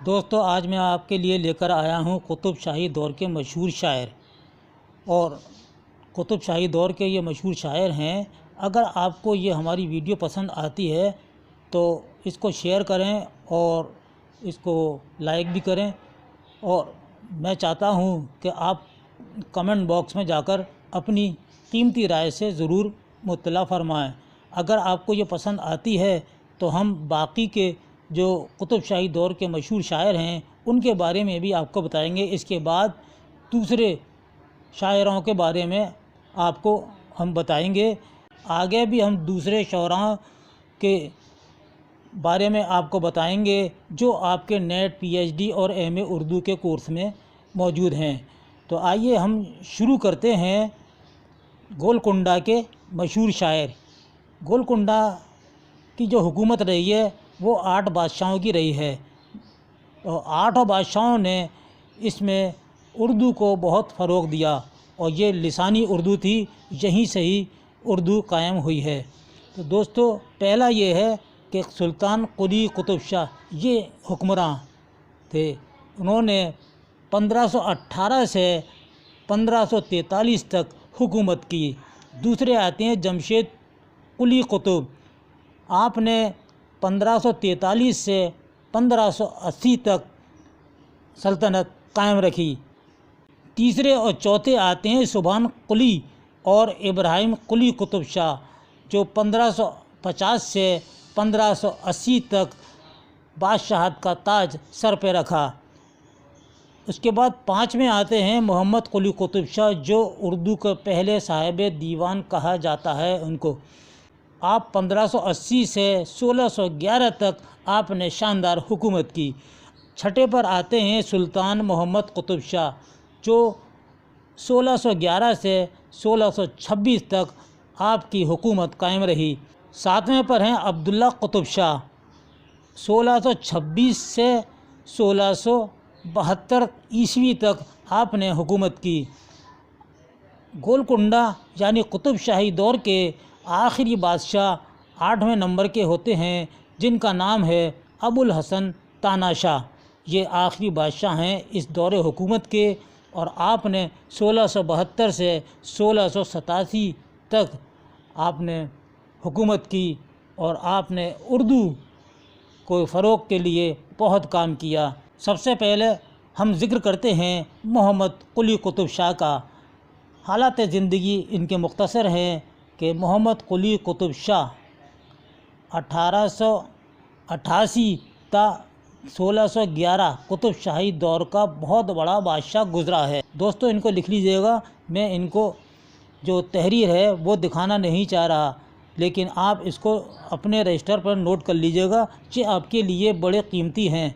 دوستو آج میں آپ کے لیے لے کر آیا ہوں قطب شاہی دور کے مشہور شاعر، اور قطب شاہی دور کے یہ مشہور شاعر ہیں۔ اگر آپ کو یہ ہماری ویڈیو پسند آتی ہے تو اس کو شیئر کریں اور اس کو لائک بھی کریں، اور میں چاہتا ہوں کہ آپ کمنٹ باکس میں جا کر اپنی قیمتی رائے سے ضرور مطلع فرمائیں۔ اگر آپ کو یہ پسند آتی ہے تو ہم باقی کے جو قطب شاہی دور کے مشہور شاعر ہیں ان کے بارے میں بھی آپ کو بتائیں گے۔ اس کے بعد دوسرے شاعروں کے بارے میں آپ کو ہم بتائیں گے۔ آگے بھی ہم دوسرے شعراء کے بارے میں آپ کو بتائیں گے جو آپ کے نیٹ پی ایچ ڈی اور ایم اے اردو کے کورس میں موجود ہیں۔ تو آئیے ہم شروع کرتے ہیں گولکنڈہ کے مشہور شاعر۔ گولکنڈہ کی جو حکومت رہی ہے وہ 8 بادشاہوں کی رہی ہے، اور 8 بادشاہوں نے اس میں اردو کو بہت فروغ دیا، اور یہ لسانی اردو تھی، یہیں سے ہی اردو قائم ہوئی ہے۔ تو دوستو پہلا یہ ہے کہ سلطان قلی قطب شاہ یہ حکمراں تھے، انہوں نے 1518 سے 1543 تک حکومت کی۔ دوسرے آتے ہیں جمشید قلی قطب، آپ نے 1543 سے 1580 تک سلطنت قائم رکھی۔ تیسرے اور چوتھے آتے ہیں سبحان قلی اور ابراہیم قلی قطب شاہ، جو 1550 سے 1580 تک بادشاہت کا تاج سر پہ رکھا۔ اس کے بعد 5ویں آتے ہیں محمد قلی قطب شاہ، جو اردو کے پہلے صاحب دیوان کہا جاتا ہے ان کو۔ آپ 1580 سے 1611 تک آپ نے شاندار حکومت کی۔ چھٹے پر آتے ہیں سلطان محمد قطب شاہ، جو 1611 سے 1626 تک آپ کی حکومت قائم رہی۔ 7ویں پر ہیں عبداللہ قطب شاہ، 1626 سے 1672 عیسوی تک آپ نے حکومت کی۔ گولکنڈہ یعنی قطب شاہی دور کے آخری بادشاہ 8ویں نمبر کے ہوتے ہیں، جن کا نام ہے ابوالحسن تاناشاہ۔ یہ آخری بادشاہ ہیں اس دور حکومت کے، اور آپ نے 1672 سے 1687 تک آپ نے حکومت کی، اور آپ نے اردو کو فروغ کے لیے بہت کام کیا۔ سب سے پہلے ہم ذکر کرتے ہیں محمد قلی قطب شاہ کا۔ حالات زندگی ان کے مختصر ہیں کہ محمد قلی قطب شاہ 1888 تا 1611 قطب شاہی دور کا بہت بڑا بادشاہ گزرا ہے۔ دوستو ان کو لکھ لیجئے گا، میں ان کو جو تحریر ہے وہ دکھانا نہیں چاہ رہا، لیکن آپ اس کو اپنے رجسٹر پر نوٹ کر لیجئے گا، یہ آپ کے لیے بڑے قیمتی ہیں۔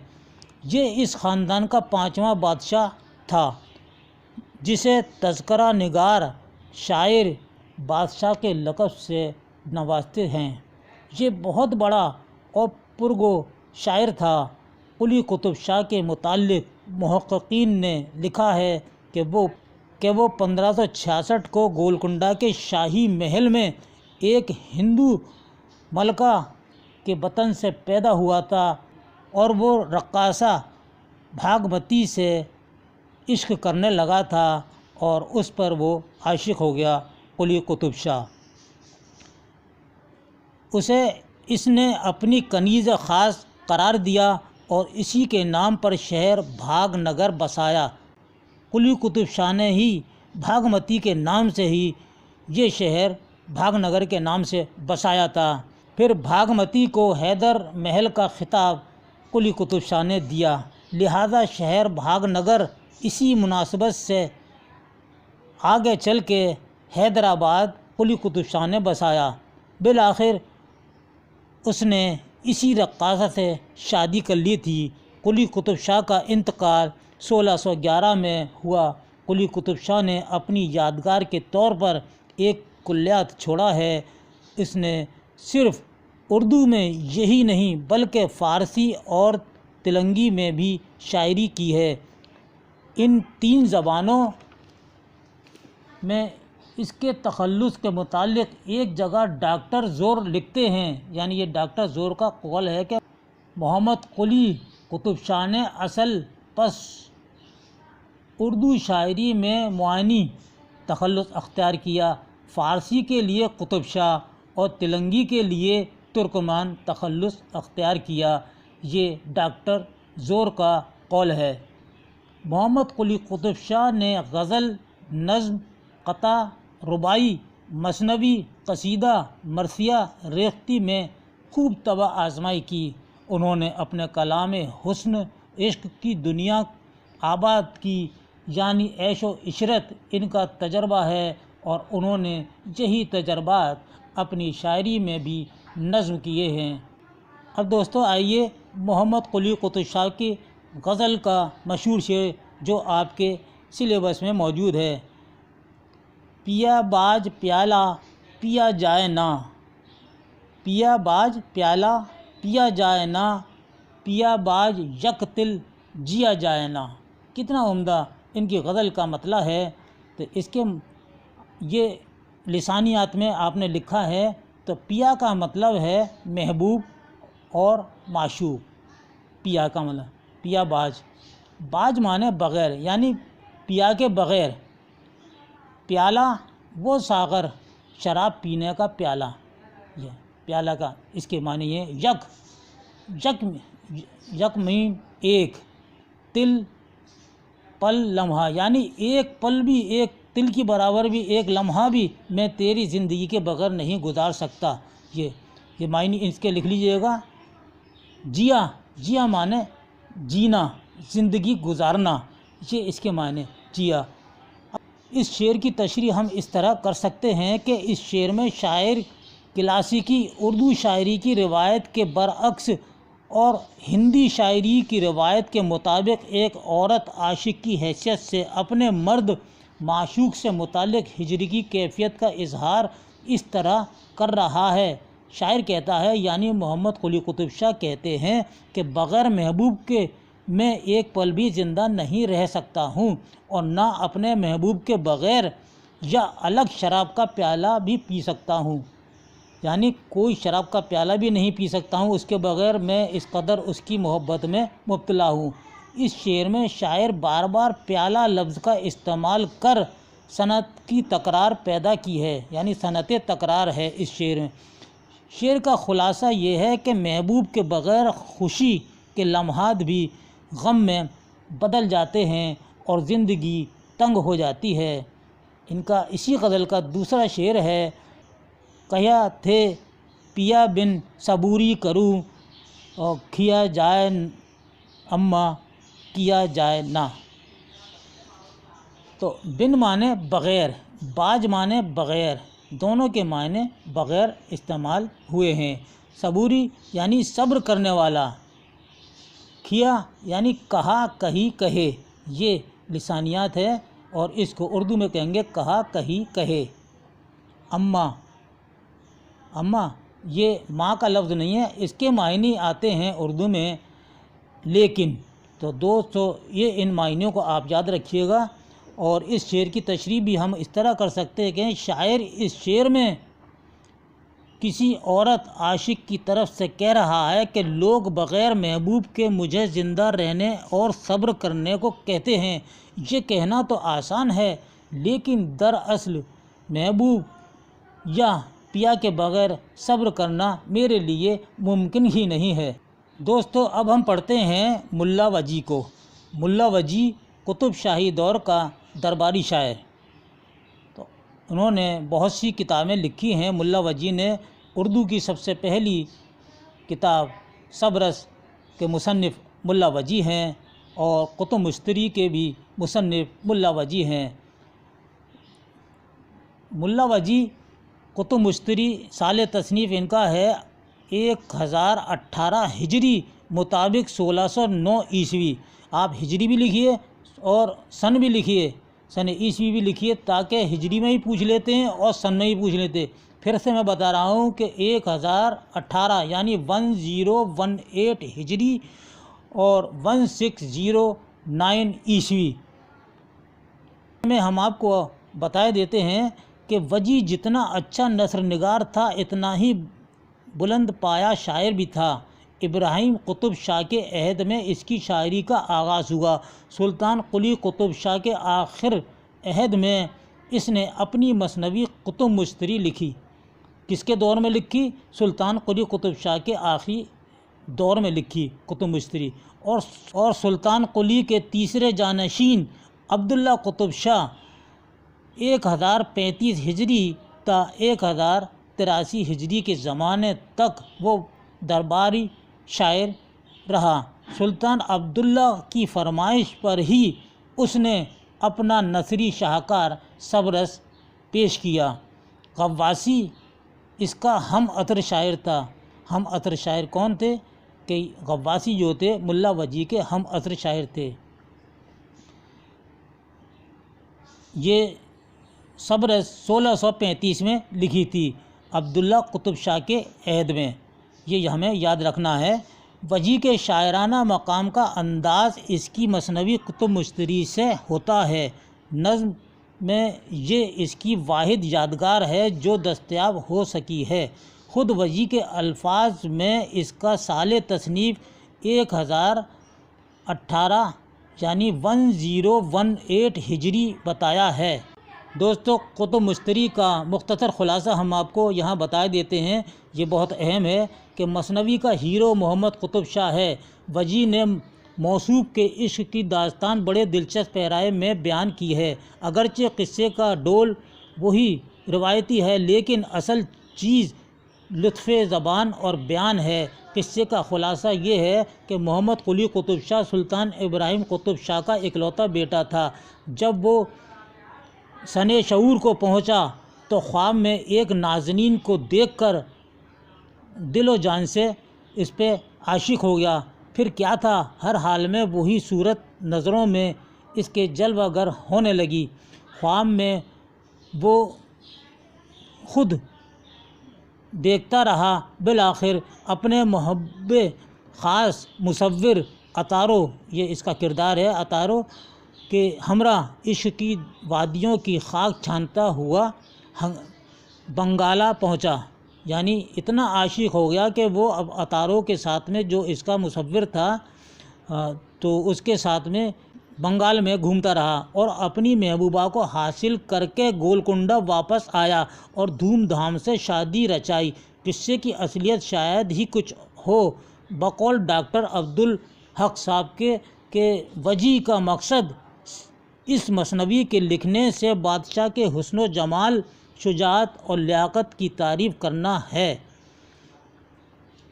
یہ اس خاندان کا 5واں بادشاہ تھا، جسے تذکرہ نگار شاعر بادشاہ کے لقب سے نوازتے ہیں۔ یہ بہت بڑا اور پرگو شاعر تھا۔ قلی قطب شاہ کے متعلق محققین نے لکھا ہے کہ وہ 1566 کو گولکنڈہ کے شاہی محل میں ایک ہندو ملکہ کے بطن سے پیدا ہوا تھا، اور وہ رقاصہ بھاگمتی سے عشق کرنے لگا تھا، اور اس پر وہ عاشق ہو گیا۔ قلی قطب شاہ اسے اس نے اپنی کنیز خاص قرار دیا، اور اسی کے نام پر شہر بھاگ نگر بسایا۔ قلی قطب شاہ نے ہی بھاگمتی کے نام سے ہی یہ شہر بھاگ نگر کے نام سے بسایا تھا۔ پھر بھاگمتی کو حیدر محل کا خطاب قلی قطب شاہ نے دیا، لہذا شہر بھاگ نگر اسی مناسبت سے آگے چل کے حیدرآباد قلی قطب شاہ نے بسایا۔ بالآخر اس نے اسی رقاصہ سے شادی کر لی تھی۔ قلی قطب شاہ کا انتقال 1611 میں ہوا۔ قلی قطب شاہ نے اپنی یادگار کے طور پر ایک کلیات چھوڑا ہے۔ اس نے صرف اردو میں یہی نہیں بلکہ فارسی اور تیلگی میں بھی شاعری کی ہے۔ ان 3 زبانوں میں اس کے تخلص کے متعلق ایک جگہ ڈاکٹر زور لکھتے ہیں، یعنی یہ ڈاکٹر زور کا قول ہے کہ محمد قلی قطب شاہ نے اصل پس اردو شاعری میں معانی تخلص اختیار کیا۔ فارسی کے لیے قطب شاہ اور تیلنگی کے لیے ترکمان تخلص اختیار کیا۔ یہ ڈاکٹر زور کا قول ہے۔ محمد قلی قطب شاہ نے غزل، نظم، قطع، رباعی، مثنوی، قصیدہ، مرثیہ، ریختہ میں خوب طبع آزمائی کی۔ انہوں نے اپنے کلام حسن عشق کی دنیا آباد کی، یعنی عیش و عشرت ان کا تجربہ ہے، اور انہوں نے یہی تجربات اپنی شاعری میں بھی نظم کیے ہیں۔ اب دوستو آئیے محمد قلی قطب شاہ کی غزل کا مشہور شعر جو آپ کے سلیبس میں موجود ہے۔ پیا باج پیالہ پیا جائے نہ، پیا باج پیالہ پیا جائے نہ، پیا باج یک تل جیا جائے نہ۔ کتنا عمدہ ان کی غزل کا مطلع ہے۔ تو اس کے یہ لسانیات میں آپ نے لکھا ہے، تو پیا کا مطلب ہے محبوب اور معشوق۔ پیا کا مطلب پیا باج، باج مانے بغیر، یعنی پیا کے بغیر۔ پیالہ وہ ساغر شراب پینے کا پیالہ، یہ پیالہ کا اس کے معنی ہے یک، یک مین ایک، تل پل لمحہ، یعنی ایک پل بھی، ایک تل کی برابر بھی، ایک لمحہ بھی میں تیری زندگی کے بغیر نہیں گزار سکتا۔ یہ معنی اس کے لکھ لیجئے گا۔ جیا، جیا مانے جینا، زندگی گزارنا، یہ اس کے معنی جیا۔ اس شعر کی تشریح ہم اس طرح کر سکتے ہیں کہ اس شعر میں شاعر کلاسیکی اردو شاعری کی روایت کے برعکس اور ہندی شاعری کی روایت کے مطابق ایک عورت عاشق کی حیثیت سے اپنے مرد معشوق سے متعلق ہجر کی کیفیت کا اظہار اس طرح کر رہا ہے۔ شاعر کہتا ہے، یعنی محمد قلی قطب شاہ کہتے ہیں کہ بغیر محبوب کے میں ایک پل بھی زندہ نہیں رہ سکتا ہوں، اور نہ اپنے محبوب کے بغیر یا الگ شراب کا پیالہ بھی پی سکتا ہوں، یعنی کوئی شراب کا پیالہ بھی نہیں پی سکتا ہوں اس کے بغیر، میں اس قدر اس کی محبت میں مبتلا ہوں۔ اس شعر میں شاعر بار بار پیالہ لفظ کا استعمال کر صنعت کی تکرار پیدا کی ہے، یعنی صنعت تکرار ہے اس شعر میں۔ شعر کا خلاصہ یہ ہے کہ محبوب کے بغیر خوشی کے لمحات بھی غم میں بدل جاتے ہیں اور زندگی تنگ ہو جاتی ہے۔ ان کا اسی غزل کا دوسرا شعر ہے، کہیا تھے پیا بن صبوری کروں، اور کھیا جائے اما کیا جائے نہ۔ تو بن مانے بغیر، باج مانے بغیر، دونوں کے معنی بغیر استعمال ہوئے ہیں۔ صبوری یعنی صبر کرنے والا، کھیا یعنی کہا کہی کہے، یہ لسانیات ہے، اور اس کو اردو میں کہیں گے کہا کہی کہے۔ اما، اما یہ ماں کا لفظ نہیں ہے، اس کے معنی آتے ہیں اردو میں لیکن۔ تو دوستو یہ ان معنیوں کو آپ یاد رکھیے گا، اور اس شعر کی تشریح بھی ہم اس طرح کر سکتے ہیں کہ شاعر اس شعر میں کسی عورت عاشق کی طرف سے کہہ رہا ہے کہ لوگ بغیر محبوب کے مجھے زندہ رہنے اور صبر کرنے کو کہتے ہیں۔ یہ کہنا تو آسان ہے، لیکن دراصل محبوب یا پیا کے بغیر صبر کرنا میرے لیے ممکن ہی نہیں ہے۔ دوستو اب ہم پڑھتے ہیں ملا وجی کو۔ ملا وجی قطب شاہی دور کا درباری شاعر، تو انہوں نے بہت سی کتابیں لکھی ہیں۔ ملا وجی نے اردو کی سب سے پہلی کتاب سبرس کے مصنف ملا وجی ہیں، اور قطب مشتری کے بھی مصنف ملا وجی ہیں۔ ملا وجی قطب مشتری سال تصنیف ان کا ہے 1018 ہجری مطابق 1609 عیسوی۔ آپ ہجری بھی لکھیے اور سن بھی لکھیے، سن عیسوی بھی لکھیے، تاکہ ہجری میں ہی پوچھ لیتے ہیں اور سن میں ہی پوچھ لیتے۔ پھر سے میں بتا رہا ہوں کہ 1018 یعنی 1018 ہجری اور 1609 عیسوی میں ہم آپ کو بتا دیتے ہیں کہ وجی جتنا اچھا نثر نگار تھا اتنا ہی بلند پایا شاعر بھی تھا۔ ابراہیم قطب شاہ کے عہد میں اس کی شاعری کا آغاز ہوا۔ سلطان قلی قطب شاہ کے آخر عہد میں اس نے اپنی مثنوی قطب مشتری لکھی۔ کس کے دور میں لکھی؟ سلطان قلی قطب شاہ کے آخری دور میں لکھی قطب مشتری۔ اور سلطان قلی کے تیسرے جانشین عبداللہ قطب شاہ 1035 ہجری تا 1083 ہجری کے زمانے تک وہ درباری شاعر رہا۔ سلطان عبداللہ کی فرمائش پر ہی اس نے اپنا نثری شاہکار سبرس پیش کیا۔ غواصی اس کا ہم عصر شاعر تھا۔ ہم عصر شاعر کون تھے؟ کہ غواصی جو تھے ملا وجی کے ہم عصر شاعر تھے۔ یہ سبرس 1635 میں لکھی تھی عبداللہ قطب شاہ کے عہد میں۔ یہ ہمیں یاد رکھنا ہے۔ وجی کے شاعرانہ مقام کا انداز اس کی مثنوی قطب مشتری سے ہوتا ہے۔ نظم میں یہ اس کی واحد یادگار ہے جو دستیاب ہو سکی ہے۔ خود وجی کے الفاظ میں اس کا سال تصنیف 1018 یعنی 1018 ہجری بتایا ہے۔ دوستو، قطب مشتری کا مختصر خلاصہ ہم آپ کو یہاں بتا دیتے ہیں، یہ بہت اہم ہے کہ مثنوی کا ہیرو محمد قطب شاہ ہے۔ وجی نے موصوف کے عشق کی داستان بڑے دلچسپ پیرائے میں بیان کی ہے۔ اگرچہ قصے کا ڈول وہی روایتی ہے، لیکن اصل چیز لطف زبان اور بیان ہے۔ قصے کا خلاصہ یہ ہے کہ محمد قلی قطب شاہ سلطان ابراہیم قطب شاہ کا اکلوتا بیٹا تھا۔ جب وہ سن شعور کو پہنچا تو خواب میں ایک نازنین کو دیکھ کر دل و جان سے اس پہ عاشق ہو گیا۔ پھر کیا تھا، ہر حال میں وہی صورت نظروں میں اس کے جلوہ گر ہونے لگی۔ خواب میں وہ خود دیکھتا رہا۔ بالآخر اپنے محب خاص مصور عطارو، یہ اس کا کردار ہے، عطارو کے ہمراہ عشق کی وادیوں کی خاک چھانتا ہوا بنگالہ پہنچا۔ یعنی اتنا عاشق ہو گیا کہ وہ اب عطارو کے ساتھ میں، جو اس کا مصور تھا، تو اس کے ساتھ میں بنگال میں گھومتا رہا اور اپنی محبوبہ کو حاصل کر کے گولکنڈہ واپس آیا اور دھوم دھام سے شادی رچائی۔ قصے کی اصلیت شاید ہی کچھ ہو۔ بقول ڈاکٹر عبدالحق صاحب کے وجی کا مقصد اس مثنوی کے لکھنے سے بادشاہ کے حسن و جمال، شجاعت اور لیاقت کی تعریف کرنا ہے۔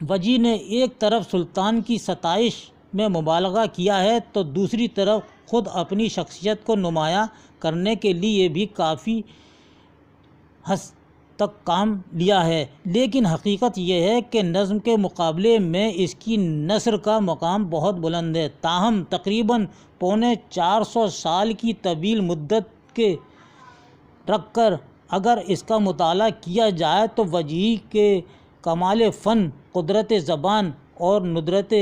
وجی نے ایک طرف سلطان کی ستائش میں مبالغہ کیا ہے تو دوسری طرف خود اپنی شخصیت کو نمایاں کرنے کے لیے بھی کافی حد تک کام لیا ہے۔ لیکن حقیقت یہ ہے کہ نظم کے مقابلے میں اس کی نثر کا مقام بہت بلند ہے۔ تاہم تقریباً 450 سال کی طویل مدت کے رکھ کر اگر اس کا مطالعہ کیا جائے تو وجی کے کمال فن، قدرت زبان اور ندرت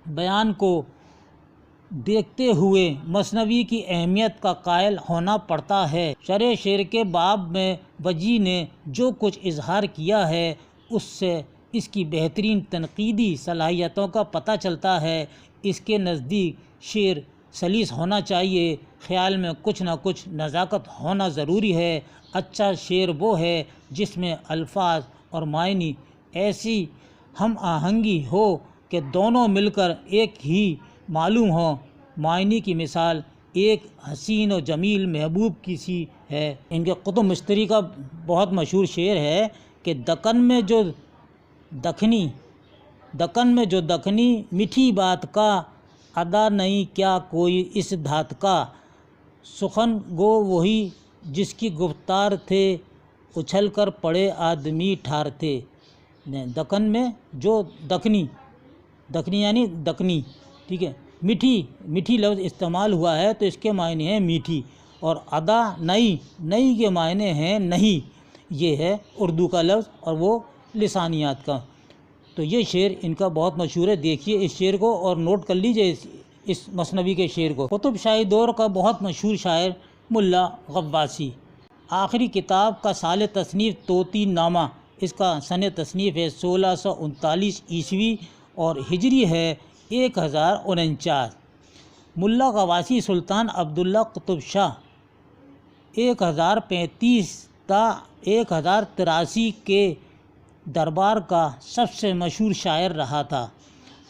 بیان کو دیکھتے ہوئے مثنوی کی اہمیت کا قائل ہونا پڑتا ہے۔ شرح شعر کے باب میں وجی نے جو کچھ اظہار کیا ہے اس سے اس کی بہترین تنقیدی صلاحیتوں کا پتہ چلتا ہے۔ اس کے نزدیک شعر سلیس ہونا چاہیے، خیال میں کچھ نہ کچھ نزاکت ہونا ضروری ہے۔ اچھا شعر وہ ہے جس میں الفاظ اور معنی ایسی ہم آہنگی ہو کہ دونوں مل کر ایک ہی معلوم ہوں۔ معنی کی مثال ایک حسین و جمیل محبوب کی سی ہے۔ ان کے قطب مشتری کا بہت مشہور شعر ہے کہ دکن میں جو دکنی میٹھی بات کا، ادا نہیں کیا کوئی اس دھات کا، سخن گو وہی جس کی گفتار تھے، اچھل کر پڑے آدمی ٹھار تھے۔ دکن میں جو دکنی یعنی دکنی، ٹھیک ہے، میٹھی لفظ استعمال ہوا ہے تو اس کے معنی ہیں میٹھی، اور ادا نئی کے معنی ہیں نہیں، یہ ہے اردو کا لفظ اور وہ لسانیات کا۔ تو یہ شعر ان کا بہت مشہور ہے، دیکھیے اس شعر کو اور نوٹ کر لیجئے اس مثنوی کے شعر کو۔ قطب شاہی دور کا بہت مشہور شاعر ملا غواصی، آخری کتاب کا سال تصنیف طوطی نامہ اس کا سن تصنیف ہے 1639 عیسوی اور ہجری ہے 1049۔ ملا غواثی سلطان عبداللہ قطب شاہ 1035 تا 1083 کے دربار کا سب سے مشہور شاعر رہا تھا۔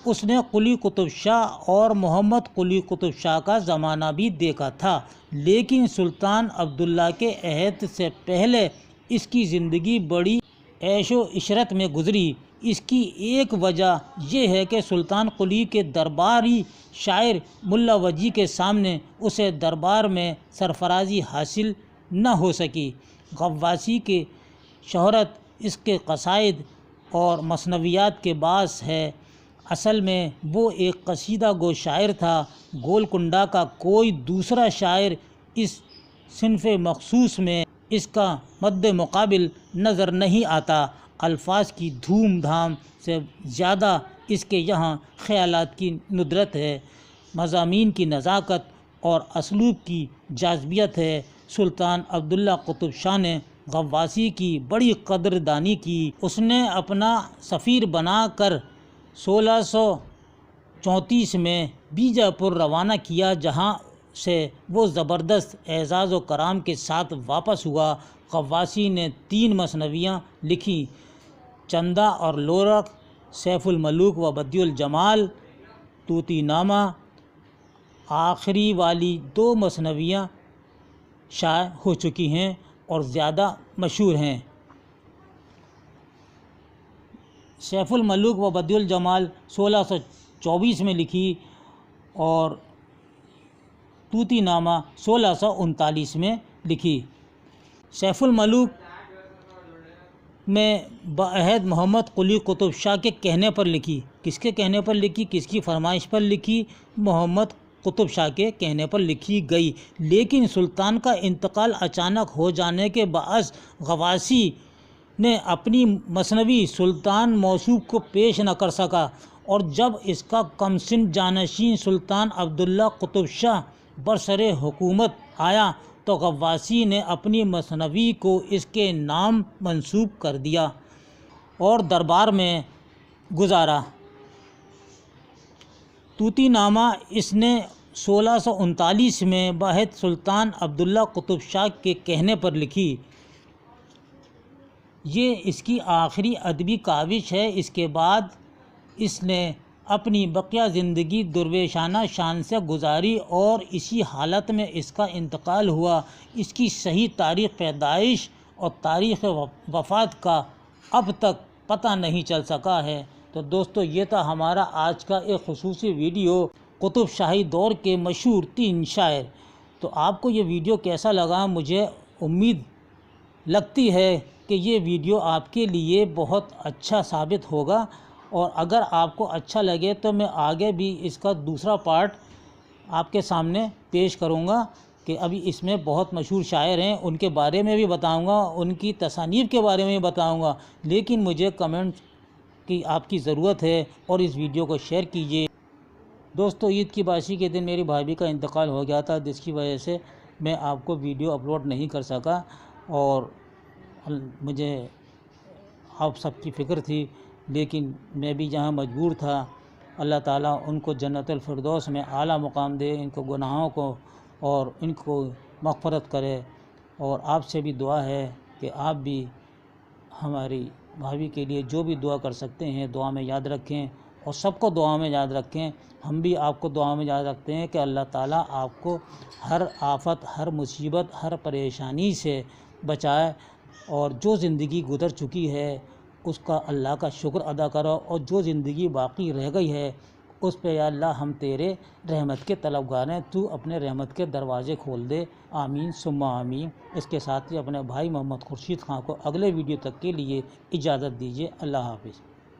اس نے قلی قطب شاہ اور محمد قلی قطب شاہ کا زمانہ بھی دیکھا تھا، لیکن سلطان عبداللہ کے عہد سے پہلے اس کی زندگی بڑی عیش و عشرت میں گزری۔ اس کی ایک وجہ یہ ہے کہ سلطان قلی کے درباری شاعر ملا وجی کے سامنے اسے دربار میں سرفرازی حاصل نہ ہو سکی۔ غواثی کی شہرت اس کے قصائد اور مثنویات کے باعث ہے۔ اصل میں وہ ایک قصیدہ گو شاعر تھا۔ گولکنڈہ کا کوئی دوسرا شاعر اس صنف مخصوص میں اس کا مد مقابل نظر نہیں آتا۔ الفاظ کی دھوم دھام سے زیادہ اس کے یہاں خیالات کی ندرت ہے، مضامین کی نزاکت اور اسلوب کی جاذبیت ہے۔ سلطان عبداللہ قطب شاہ نے غواثی کی بڑی قدردانی کی۔ اس نے اپنا سفیر بنا کر 1634 میں بیجاپور روانہ کیا، جہاں سے وہ زبردست اعزاز و کرام کے ساتھ واپس ہوا۔ غواثی نے 3 مثنویاں لکھیں: چندہ اور لورک، سیف الملوک و بدیع الجمال، طوطی نامہ۔ آخری والی 2 مثنویاں شائع ہو چکی ہیں اور زیادہ مشہور ہیں۔ سیف الملوک و بدیع الجمال 1624 میں لکھی اور طوطی نامہ 1639 میں لکھی۔ سیف الملوک میں بعہد محمد قلی قطب شاہ کے کہنے پر لکھی۔ کس کے کہنے پر لکھی؟ کس کی فرمائش پر لکھی؟ محمد قطب شاہ کے کہنے پر لکھی گئی، لیکن سلطان کا انتقال اچانک ہو جانے کے باعث غواثی نے اپنی مثنوی سلطان موصوف کو پیش نہ کر سکا، اور جب اس کا کمسن جانشین سلطان عبداللہ قطب شاہ برسر حکومت آیا تو غواثی نے اپنی مثنوی کو اس کے نام منسوب کر دیا اور دربار میں گزارا۔ طوطی نامہ اس نے 1639 میں بعہد سلطان عبداللہ قطب شاہ کے کہنے پر لکھی۔ یہ اس کی آخری ادبی کاوش ہے۔ اس کے بعد اس نے اپنی بقیہ زندگی درویشانہ شان سے گزاری اور اسی حالت میں اس کا انتقال ہوا۔ اس کی صحیح تاریخ پیدائش اور تاریخ وفات کا اب تک پتہ نہیں چل سکا ہے۔ تو دوستو، یہ تھا ہمارا آج کا ایک خصوصی ویڈیو، قطب شاہی دور کے مشہور 3 شاعر۔ تو آپ کو یہ ویڈیو کیسا لگا؟ مجھے امید لگتی ہے کہ یہ ویڈیو آپ کے لیے بہت اچھا ثابت ہوگا، اور اگر آپ کو اچھا لگے تو میں آگے بھی اس کا دوسرا پارٹ آپ کے سامنے پیش کروں گا، کہ ابھی اس میں بہت مشہور شاعر ہیں، ان کے بارے میں بھی بتاؤں گا، ان کی تصانیف کے بارے میں بھی بتاؤں گا، لیکن مجھے کمنٹ کی آپ کی ضرورت ہے، اور اس ویڈیو کو شیئر کیجیے۔ دوستو، عید کی باشی کے دن میری بھابھی کا انتقال ہو گیا تھا، جس کی وجہ سے میں آپ کو ویڈیو اپلوڈ نہیں کر سکا، اور مجھے آپ سب کی فکر تھی، لیکن میں بھی جہاں مجبور تھا۔ اللہ تعالیٰ ان کو جنت الفردوس میں اعلیٰ مقام دے، ان کو گناہوں کو اور ان کو مغفرت کرے، اور آپ سے بھی دعا ہے کہ آپ بھی ہماری بھابھی کے لیے جو بھی دعا کر سکتے ہیں دعا میں یاد رکھیں، اور سب کو دعا میں یاد رکھیں۔ ہم بھی آپ کو دعا میں یاد رکھتے ہیں کہ اللہ تعالیٰ آپ کو ہر آفت، ہر مصیبت، ہر پریشانی سے بچائے، اور جو زندگی گزر چکی ہے اس کا اللہ کا شکر ادا کرو، اور جو زندگی باقی رہ گئی ہے اس پہ یا اللہ ہم تیرے رحمت کے طلبگار ہیں، تو اپنے رحمت کے دروازے کھول دے، آمین ثم آمین۔ اس کے ساتھ ہی اپنے بھائی محمد خورشید خان کو اگلے ویڈیو تک کے لیے اجازت دیجیے۔ اللہ حافظ۔